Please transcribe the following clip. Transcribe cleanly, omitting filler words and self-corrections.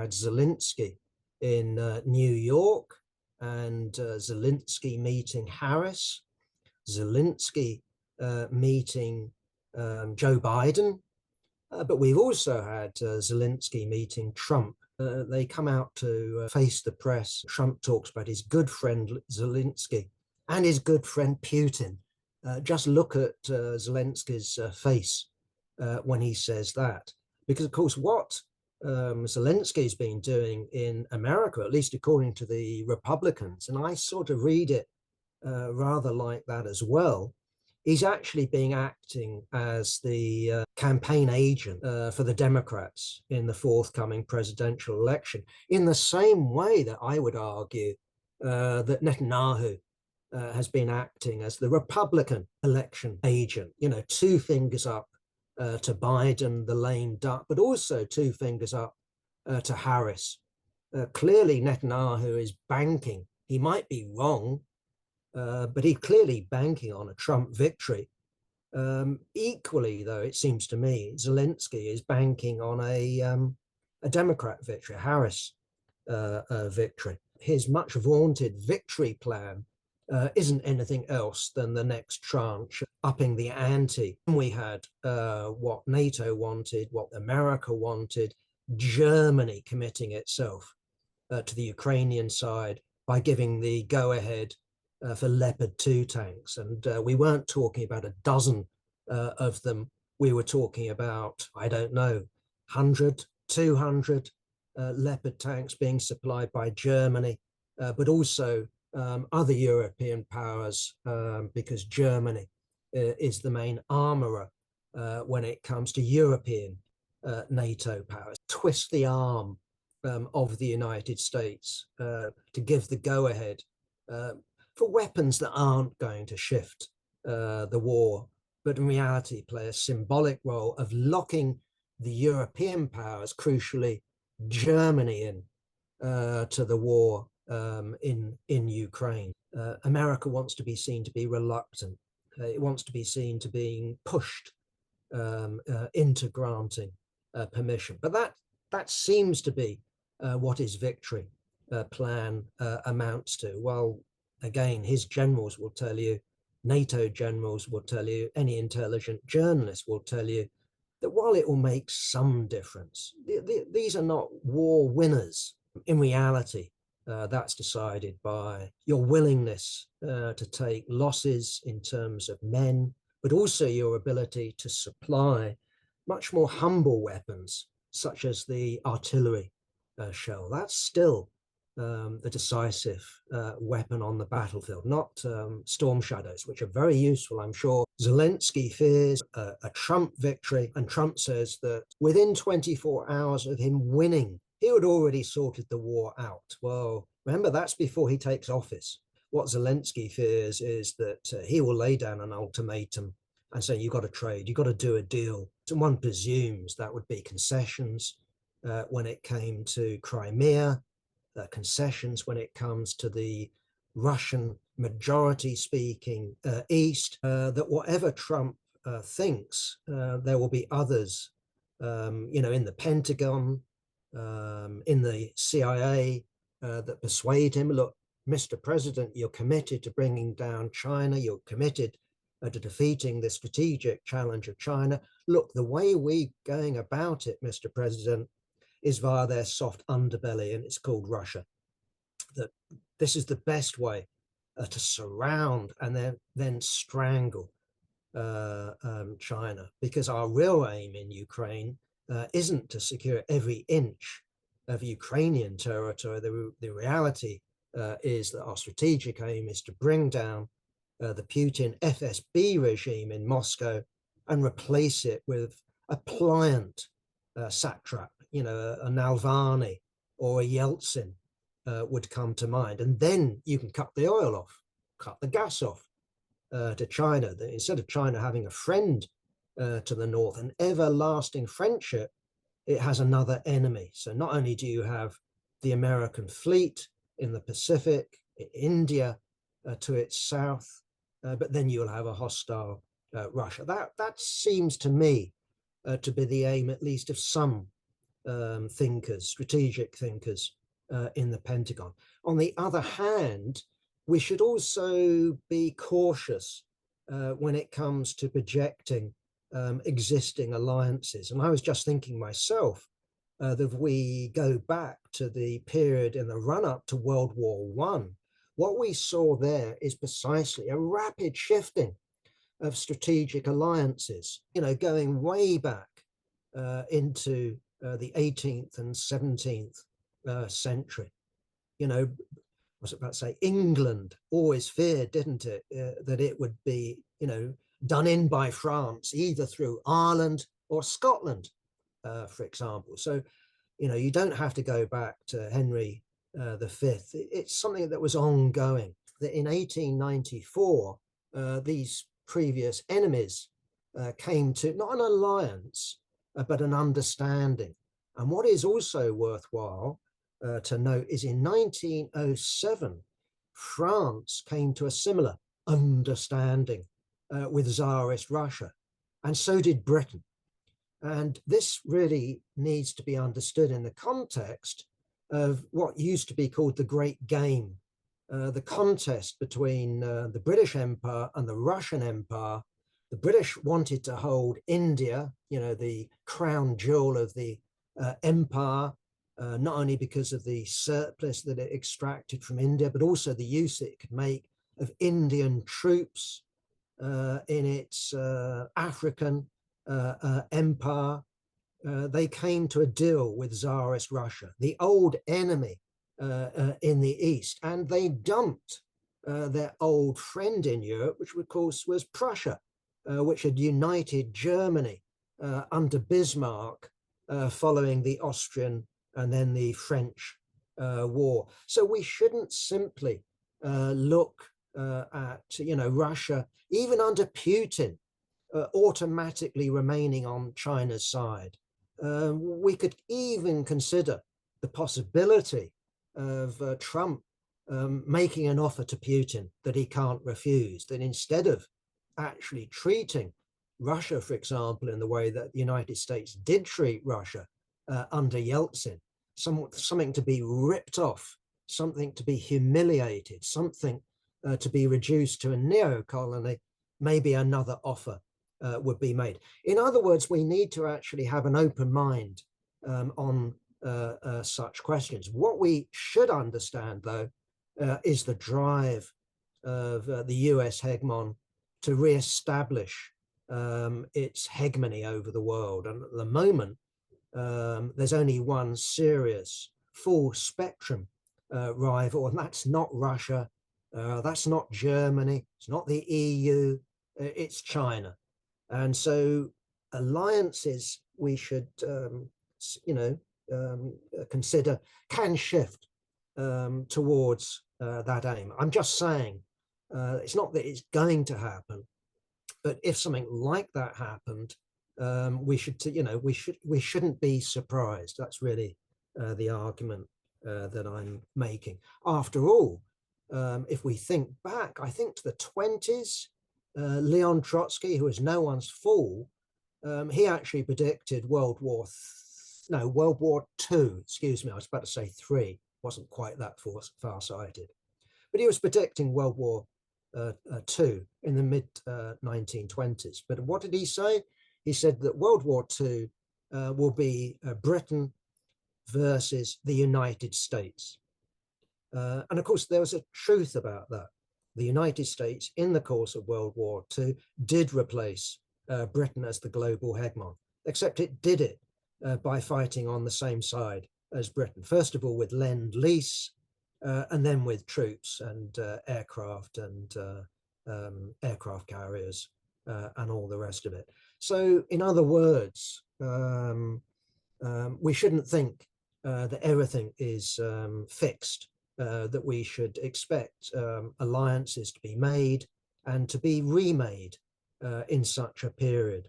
had Zelensky in New York, and Zelensky meeting Harris, Zelensky meeting Joe Biden, but we've also had Zelensky meeting Trump. They come out to face the press. Trump talks about his good friend Zelensky and his good friend Putin. Just look at Zelensky's face when he says that. Because, of course, what Zelensky's been doing in America, at least according to the Republicans, and I sort of read it rather like that as well, he's actually being acting as the campaign agent for the Democrats in the forthcoming presidential election, in the same way that I would argue that Netanyahu has been acting as the Republican election agent, you know, two fingers up to Biden, the lame duck, but also two fingers up to Harris. Clearly, Netanyahu is banking. He might be wrong, but he's clearly banking on a Trump victory. Equally, though, it seems to me, Zelensky is banking on a Democrat victory, a Harris victory. His much vaunted victory plan isn't anything else than the next tranche, upping the ante. We had what NATO wanted, what America wanted, Germany committing itself to the Ukrainian side by giving the go-ahead for Leopard 2 tanks. And we weren't talking about a dozen of them. We were talking about, I don't know, 100, 200 Leopard tanks being supplied by Germany, but also other European powers, because Germany is the main armorer when it comes to European NATO powers. Twist the arm of the United States to give the go-ahead for weapons that aren't going to shift the war, but in reality play a symbolic role of locking the European powers, crucially Germany, in to the war in Ukraine. America wants to be seen to be reluctant. It wants to be seen to being pushed into granting permission. But that seems to be what his victory plan amounts to. Well, again, his generals will tell you, NATO generals will tell you, any intelligent journalist will tell you that while it will make some difference, these are not war winners. In reality, that's decided by your willingness to take losses in terms of men, but also your ability to supply much more humble weapons, such as the artillery shell. That's still the decisive weapon on the battlefield, not storm shadows, which are very useful. I'm sure Zelensky fears a Trump victory, and Trump says that within 24 hours of him winning, he had already sorted the war out. Well, remember, that's before he takes office. What Zelensky fears is that he will lay down an ultimatum and say, you've got to trade, you've got to do a deal. And one presumes that would be concessions when it came to Crimea, concessions when it comes to the Russian majority-speaking East, that whatever Trump thinks, there will be others, in the Pentagon, in the CIA, that persuade him, look, Mr. President, you're committed to bringing down China, you're committed to defeating the strategic challenge of China. Look, the way we're going about it, Mr. President, is via their soft underbelly, and it's called Russia. That this is the best way to surround and then strangle China, because our real aim in Ukraine isn't to secure every inch of Ukrainian territory. The reality is that our strategic aim is to bring down the Putin FSB regime in Moscow and replace it with a pliant satrap, a Navalny or a Yeltsin would come to mind. And then you can cut the oil off, cut the gas off to China. Instead of China having a friend to the north, an everlasting friendship, it has another enemy. So not only do you have the American fleet in the Pacific, India to its south, but then you'll have a hostile Russia. That seems to me to be the aim, at least of some thinkers, strategic thinkers in the Pentagon. On the other hand, we should also be cautious when it comes to projecting existing alliances. And I was just thinking myself that if we go back to the period in the run-up to World War I, what we saw there is precisely a rapid shifting of strategic alliances, going way back into the 18th and 17th century. I was about to say, England always feared, didn't it, that it would be, done in by France, either through Ireland or Scotland, for example. So, you don't have to go back to Henry V. It's something that was ongoing. That in 1894, these previous enemies came to not an alliance, but an understanding. And what is also worthwhile to note is in 1907, France came to a similar understanding with Tsarist Russia, and so did Britain. And this really needs to be understood in the context of what used to be called the Great Game, the contest between the British Empire and the Russian Empire. The British wanted to hold India, the crown jewel of the empire, not only because of the surplus that it extracted from India, but also the use it could make of Indian troops in its African empire. They came to a deal with Tsarist Russia, the old enemy in the East, and they dumped their old friend in Europe, which of course was Prussia, which had united Germany under Bismarck following the Austrian and then the French war. So we shouldn't simply look at Russia, even under Putin, automatically remaining on China's side. We could even consider the possibility of Trump making an offer to Putin that he can't refuse, that instead of actually treating Russia, for example, in the way that the United States did treat Russia under Yeltsin, something to be ripped off, something to be humiliated, something to be reduced to a neo-colony, maybe another offer would be made. In other words, we need to actually have an open mind on such questions. What we should understand, though, is the drive of the US hegemon to re-establish its hegemony over the world. And at the moment, there's only one serious full spectrum rival, and that's not Russia, that's not Germany, it's not the EU, it's China. And so alliances we should, consider can shift towards that aim. I'm just saying, it's not that it's going to happen, but if something like that happened, we shouldn't be surprised. That's really the argument that I'm making. After all, if we think back, I think to the 20s, Leon Trotsky, who is no one's fool, he actually predicted World War II, excuse me, I was about to say three, wasn't quite that far-sighted. But he was predicting World War II in the mid-1920s. But what did he say? He said that World War II will be Britain versus the United States. And of course, there was a truth about that. The United States, in the course of World War II, did replace Britain as the global hegemon, except it did it by fighting on the same side as Britain. First of all, with Lend-Lease, and then with troops and aircraft and aircraft carriers and all the rest of it. So, in other words, we shouldn't think that everything is fixed. That we should expect alliances to be made and to be remade in such a period.